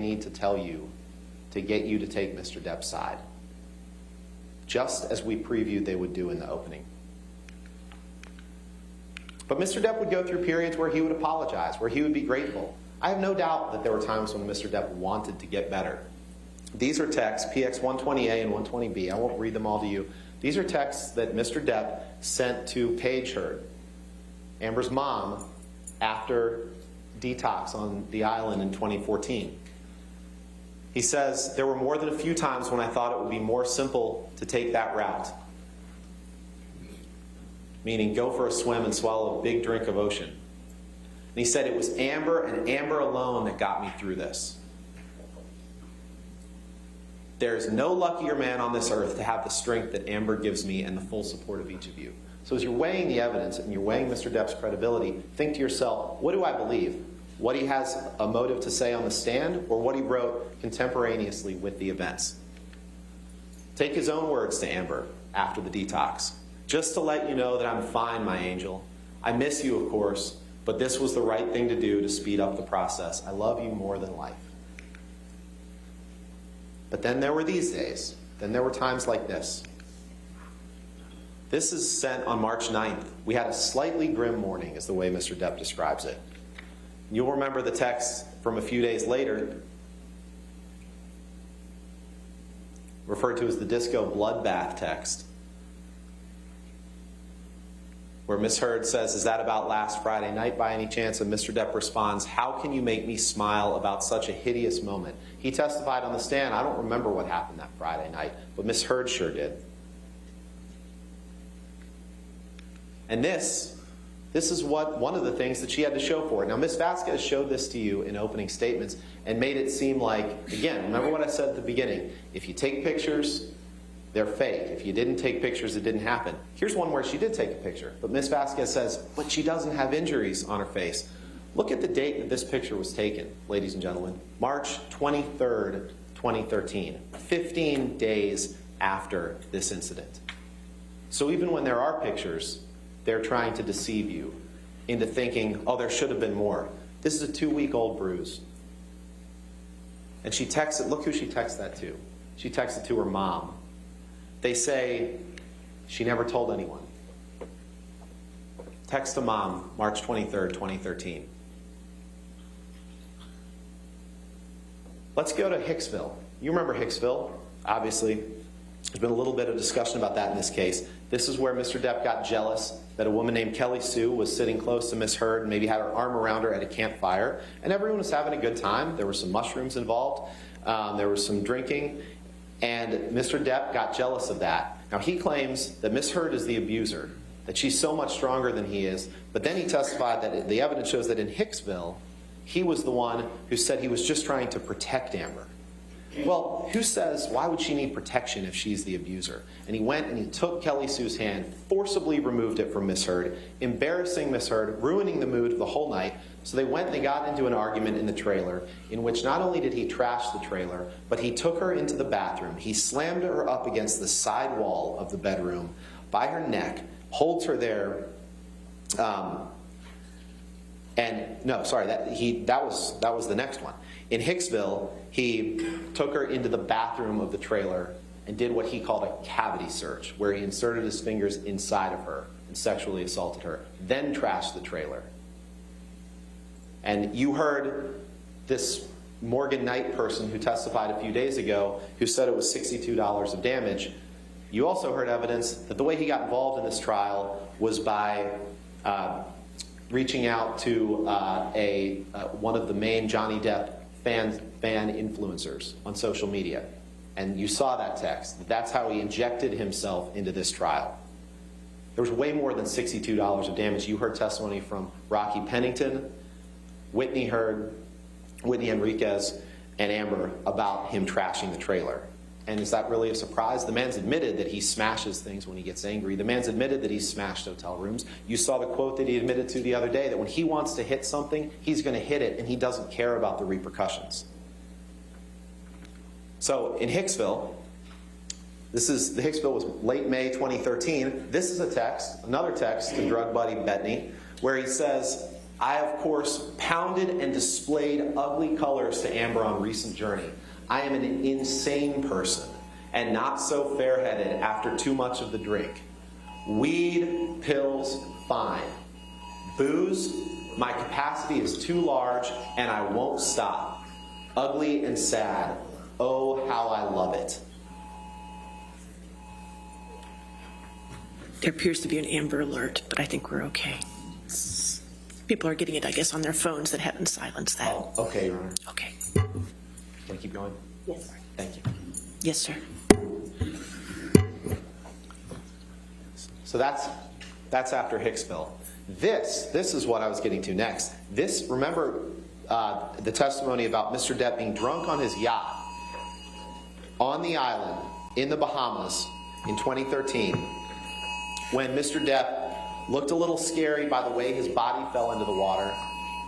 need to tell you to get you to take Mr. Depp's side, just as we previewed they would do in the opening. But Mr. Depp would go through periods where he would apologize, where he would be grateful. I have no doubt that there were times when Mr. Depp wanted to get better. These are texts, PX 120A and 120B. I won't read them all to you. These are texts that Mr. Depp sent to Paige Heard, Amber's mom, after detox on the island in 2014. He says, "There were more than a few times when I thought it would be more simple to take that route." Meaning, go for a swim and swallow a big drink of ocean. And he said, "It was Amber and Amber alone that got me through this." There is no luckier man on this earth to have the strength that Amber gives me and the full support of each of you. So as you're weighing the evidence and you're weighing Mr. Depp's credibility, think to yourself, what do I believe? What he has a motive to say on the stand, or what he wrote contemporaneously with the events? Take his own words to Amber after the detox. "Just to let you know that I'm fine, my angel. I miss you, of course, but this was the right thing to do to speed up the process. I love you more than life." But then there were these days. Then there were times like this. This is sent on March 9th. We had a slightly grim morning, is the way Mr. Depp describes it. You'll remember the text from a few days later, referred to as the disco bloodbath text, where Miss Heard says, "Is that about last Friday night by any chance?" And Mr. Depp responds, "How can you make me smile about such a hideous moment?" He testified on the stand, "I don't remember what happened that Friday night, but Miss Heard sure did." And this is one of the things that she had to show for it. Now, Ms. Vasquez showed this to you in opening statements and made it seem like, again, remember what I said at the beginning, if you take pictures, they're fake. If you didn't take pictures, it didn't happen. Here's one where she did take a picture, but Ms. Vasquez says, but she doesn't have injuries on her face. Look at the date that this picture was taken, ladies and gentlemen. March 23rd, 2013, 15 days after this incident. So even when there are pictures, they're trying to deceive you into thinking, oh, there should have been more. This is a 2-week-old bruise. And she texts it. Look who she texts that to. She texts it to her mom. They say she never told anyone. Text to mom, March 23rd, 2013. Let's go to Hicksville. You remember Hicksville, obviously. There's been a little bit of discussion about that in this case. This is where Mr. Depp got jealous that a woman named Kelly Sue was sitting close to Miss Heard and maybe had her arm around her at a campfire. And everyone was having a good time. There were some mushrooms involved. There was some drinking. And Mr. Depp got jealous of that. Now, he claims that Miss Heard is the abuser, that she's so much stronger than he is. But then he testified that the evidence shows that in Hicksville, he was the one who said he was just trying to protect Amber. Well, who says, why would she need protection if she's the abuser? And he went and he took Kelly Sue's hand, forcibly removed it from Miss Heard, embarrassing Miss Heard, ruining the mood the whole night. So they went and they got into an argument in the trailer in which not only did he trash the trailer, but he took her into the bathroom. He slammed her up against the side wall of the bedroom by her neck, holds her there, that was the next one. In Hicksville, he took her into the bathroom of the trailer and did what he called a cavity search, where he inserted his fingers inside of her and sexually assaulted her, then trashed the trailer. And you heard this Morgan Knight person who testified a few days ago who said it was $62 of damage. You also heard evidence that the way he got involved in this trial was by reaching out to one of the main Johnny Depp fan influencers on social media. And you saw that text. That's how he injected himself into this trial. There was way more than $62 of damage. You heard testimony from Rocky Pennington, Whitney Heard, Whitney Enriquez, and Amber about him trashing the trailer. And is that really a surprise? The man's admitted that he smashes things when he gets angry. The man's admitted that he's smashed hotel rooms. You saw the quote that he admitted to the other day, that when he wants to hit something, he's going to hit it, and he doesn't care about the repercussions. So in Hicksville, the Hicksville was late May 2013. This is a text, another text to drug buddy Bettany, where he says, I, of course, pounded and displayed ugly colors to Amber on recent journey. I am an insane person and not so fair-headed after too much of the drink. Weed, pills, fine. Booze, my capacity is too large and I won't stop. Ugly and sad. Oh, how I love it. There appears to be an Amber Alert, but I think we're okay. People are getting it, I guess, on their phones that haven't silenced that. Oh, okay, Your Honor. Okay. Can I keep going? Yes. Thank you. Yes, sir. So that's after Hicksville. This is what I was getting to next. This, remember the testimony about Mr. Depp being drunk on his yacht on the island in the Bahamas in 2013, when Mr. Depp looked a little scary by the way his body fell into the water,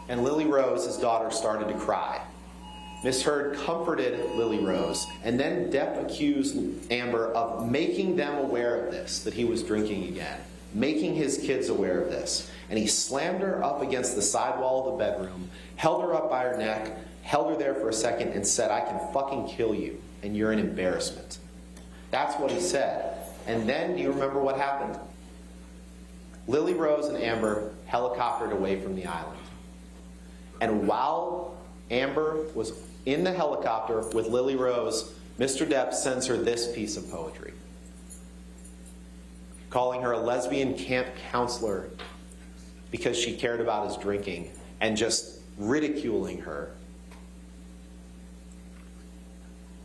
and Lily Rose, his daughter, started to cry. Miss Heard comforted Lily Rose, and then Depp accused Amber of making them aware of this, that he was drinking again, making his kids aware of this. And he slammed her up against the side wall of the bedroom, held her up by her neck, held her there for a second, and said, "I can fucking kill you, and you're an embarrassment." That's what he said. And then, do you remember what happened? Lily Rose and Amber helicoptered away from the island. And while Amber was in the helicopter with Lily Rose, Mr. Depp sends her this piece of poetry, calling her a lesbian camp counselor because she cared about his drinking, and just ridiculing her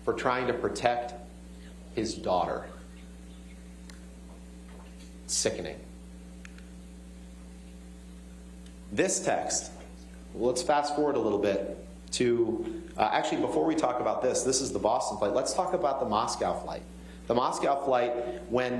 for trying to protect his daughter. Sickening. This text, let's fast forward a little bit to, actually before we talk about this is the Boston flight. Let's talk about the Moscow flight. The Moscow flight, when